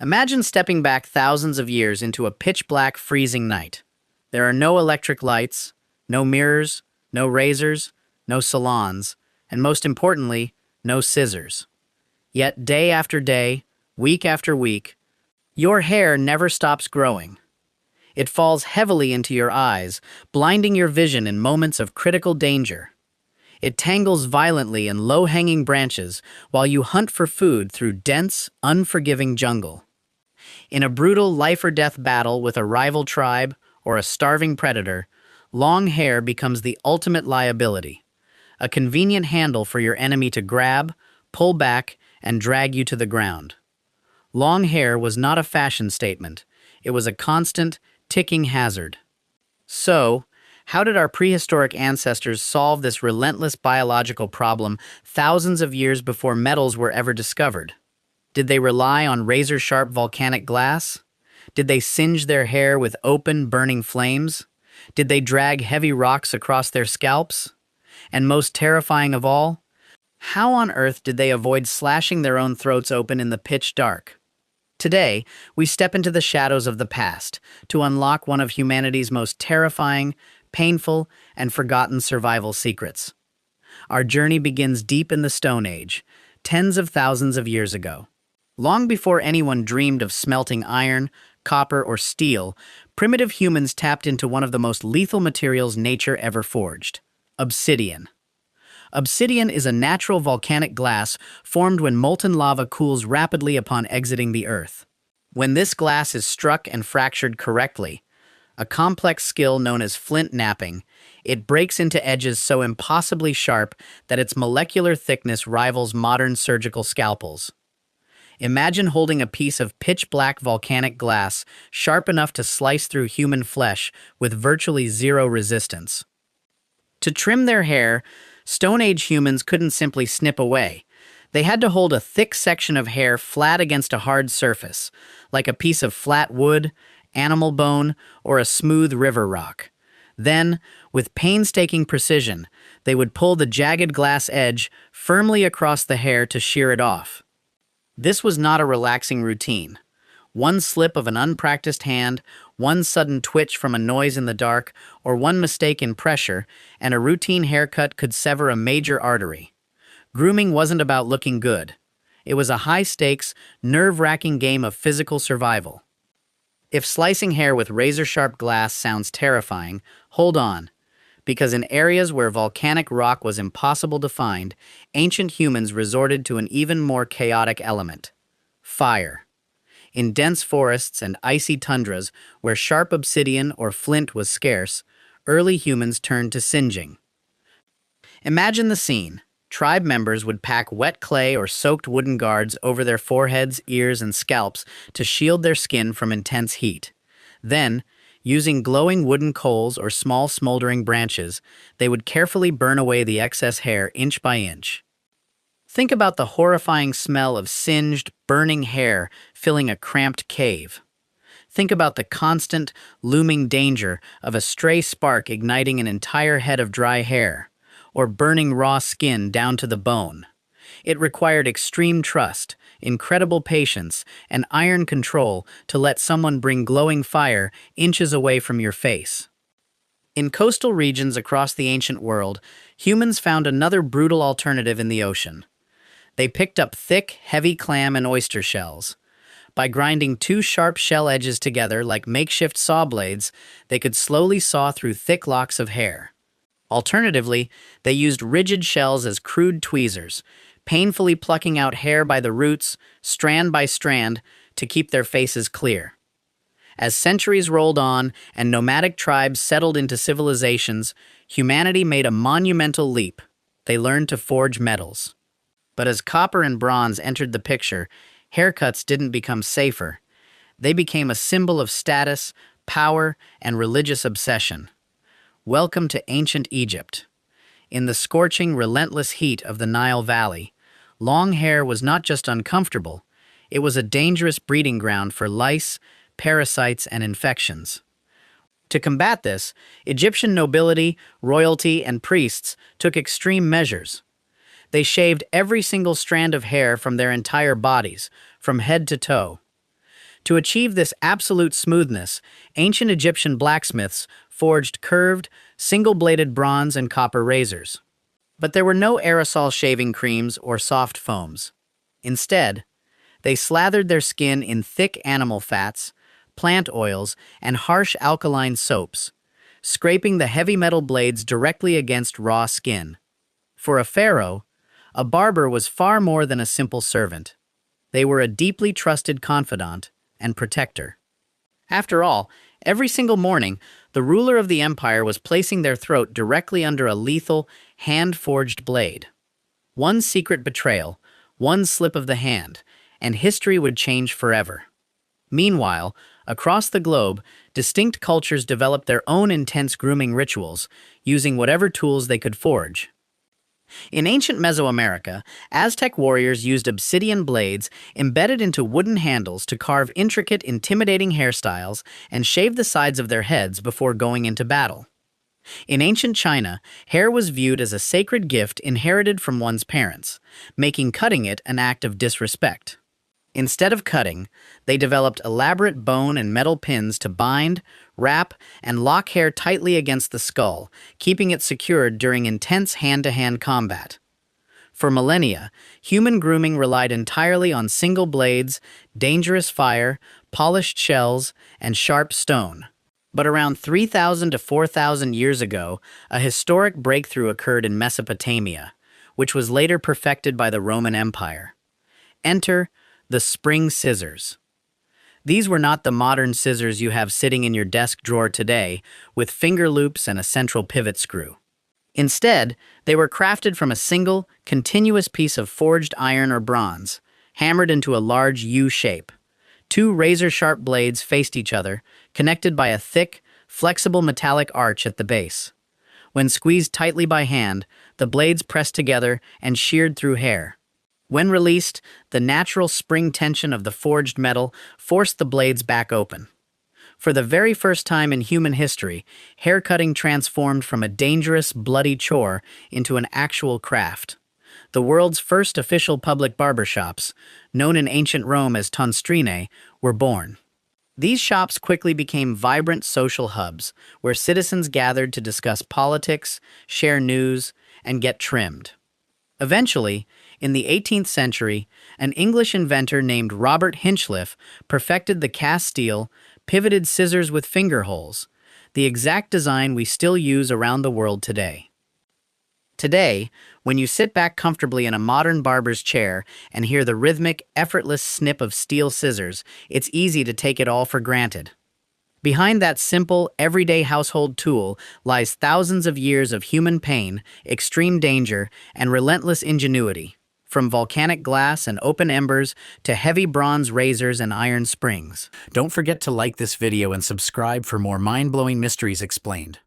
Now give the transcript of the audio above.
Imagine stepping back thousands of years into a pitch-black, freezing night. There are no electric lights, no mirrors, no razors, no salons, and most importantly, no scissors. Yet day after day, week after week, your hair never stops growing. It falls heavily into your eyes, blinding your vision in moments of critical danger. It tangles violently in low-hanging branches while you hunt for food through dense, unforgiving jungle. In a brutal life-or-death battle with a rival tribe or a starving predator, long hair becomes the ultimate liability, a convenient handle for your enemy to grab, pull back, and drag you to the ground. Long hair was not a fashion statement. It was a constant, ticking hazard. So, how did our prehistoric ancestors solve this relentless biological problem thousands of years before metals were ever discovered? Did they rely on razor-sharp volcanic glass? Did they singe their hair with open, burning flames? Did they drag heavy rocks across their scalps? And most terrifying of all, how on earth did they avoid slashing their own throats open in the pitch dark? Today, we step into the shadows of the past to unlock one of humanity's most terrifying, painful, and forgotten survival secrets. Our journey begins deep in the Stone Age, tens of thousands of years ago. Long before anyone dreamed of smelting iron, copper, or steel, primitive humans tapped into one of the most lethal materials nature ever forged: obsidian. Obsidian is a natural volcanic glass formed when molten lava cools rapidly upon exiting the Earth. When this glass is struck and fractured correctly, a complex skill known as flint knapping, it breaks into edges so impossibly sharp that its molecular thickness rivals modern surgical scalpels. Imagine holding a piece of pitch-black volcanic glass sharp enough to slice through human flesh with virtually zero resistance. To trim their hair, Stone Age humans couldn't simply snip away. They had to hold a thick section of hair flat against a hard surface, like a piece of flat wood, animal bone, or a smooth river rock. Then, with painstaking precision, they would pull the jagged glass edge firmly across the hair to shear it off. This was not a relaxing routine. One slip of an unpracticed hand, one sudden twitch from a noise in the dark, or one mistake in pressure, and a routine haircut could sever a major artery. Grooming wasn't about looking good. It was a high-stakes, nerve-wracking game of physical survival. If slicing hair with razor-sharp glass sounds terrifying, hold on. Because in areas where volcanic rock was impossible to find, ancient humans resorted to an even more chaotic element: fire. In dense forests and icy tundras where sharp obsidian or flint was scarce, early humans turned to singeing. Imagine the scene. Tribe members would pack wet clay or soaked wooden guards over their foreheads, ears, and scalps to shield their skin from intense heat. Then, using glowing wooden coals or small smoldering branches, they would carefully burn away the excess hair inch by inch. Think about the horrifying smell of singed, burning hair filling a cramped cave. Think about the constant, looming danger of a stray spark igniting an entire head of dry hair, or burning raw skin down to the bone. It required extreme trust, incredible patience, and iron control to let someone bring glowing fire inches away from your face. In coastal regions across the ancient world, humans found another brutal alternative in the ocean. They picked up thick, heavy clam and oyster shells. By grinding two sharp shell edges together like makeshift saw blades, they could slowly saw through thick locks of hair. Alternatively, they used rigid shells as crude tweezers, painfully plucking out hair by the roots, strand by strand, to keep their faces clear. As centuries rolled on and nomadic tribes settled into civilizations, humanity made a monumental leap. They learned to forge metals. But as copper and bronze entered the picture, haircuts didn't become safer. They became a symbol of status, power, and religious obsession. Welcome to ancient Egypt. In the scorching, relentless heat of the Nile Valley, long hair was not just uncomfortable, it was a dangerous breeding ground for lice, parasites, and infections. To combat this, Egyptian nobility, royalty, and priests took extreme measures. They shaved every single strand of hair from their entire bodies, from head to toe. To achieve this absolute smoothness, ancient Egyptian blacksmiths forged curved, single-bladed bronze and copper razors. But there were no aerosol shaving creams or soft foams. Instead, they slathered their skin in thick animal fats, plant oils, and harsh alkaline soaps, scraping the heavy metal blades directly against raw skin. For a pharaoh, a barber was far more than a simple servant. They were a deeply trusted confidant and protector. After all, every single morning, the ruler of the empire was placing their throat directly under a lethal, hand-forged blade. One secret betrayal, one slip of the hand, and history would change forever. Meanwhile, across the globe, distinct cultures developed their own intense grooming rituals, using whatever tools they could forge. In ancient Mesoamerica, Aztec warriors used obsidian blades embedded into wooden handles to carve intricate, intimidating hairstyles and shave the sides of their heads before going into battle. In ancient China, hair was viewed as a sacred gift inherited from one's parents, making cutting it an act of disrespect. Instead of cutting, they developed elaborate bone and metal pins to bind, wrap, and lock hair tightly against the skull, keeping it secured during intense hand-to-hand combat. For millennia, human grooming relied entirely on single blades, dangerous fire, polished shells, and sharp stone. But around 3,000 to 4,000 years ago, a historic breakthrough occurred in Mesopotamia, which was later perfected by the Roman Empire. Enter the spring scissors. These were not the modern scissors you have sitting in your desk drawer today, with finger loops and a central pivot screw. Instead, they were crafted from a single, continuous piece of forged iron or bronze, hammered into a large U shape. Two razor-sharp blades faced each other, connected by a thick, flexible metallic arch at the base. When squeezed tightly by hand, the blades pressed together and sheared through hair. When released, the natural spring tension of the forged metal forced the blades back open. For the very first time in human history, haircutting transformed from a dangerous, bloody chore into an actual craft. The world's first official public barbershops, known in ancient Rome as tonstrine, were born. These shops quickly became vibrant social hubs where citizens gathered to discuss politics, share news, and get trimmed. Eventually, in the 18th century, an English inventor named Robert Hinchliffe perfected the cast steel, pivoted scissors with finger holes, the exact design we still use around the world today. Today, when you sit back comfortably in a modern barber's chair and hear the rhythmic, effortless snip of steel scissors, it's easy to take it all for granted. Behind that simple, everyday household tool lies thousands of years of human pain, extreme danger, and relentless ingenuity. From volcanic glass and open embers to heavy bronze razors and iron springs. Don't forget to like this video and subscribe for more mind-blowing mysteries explained.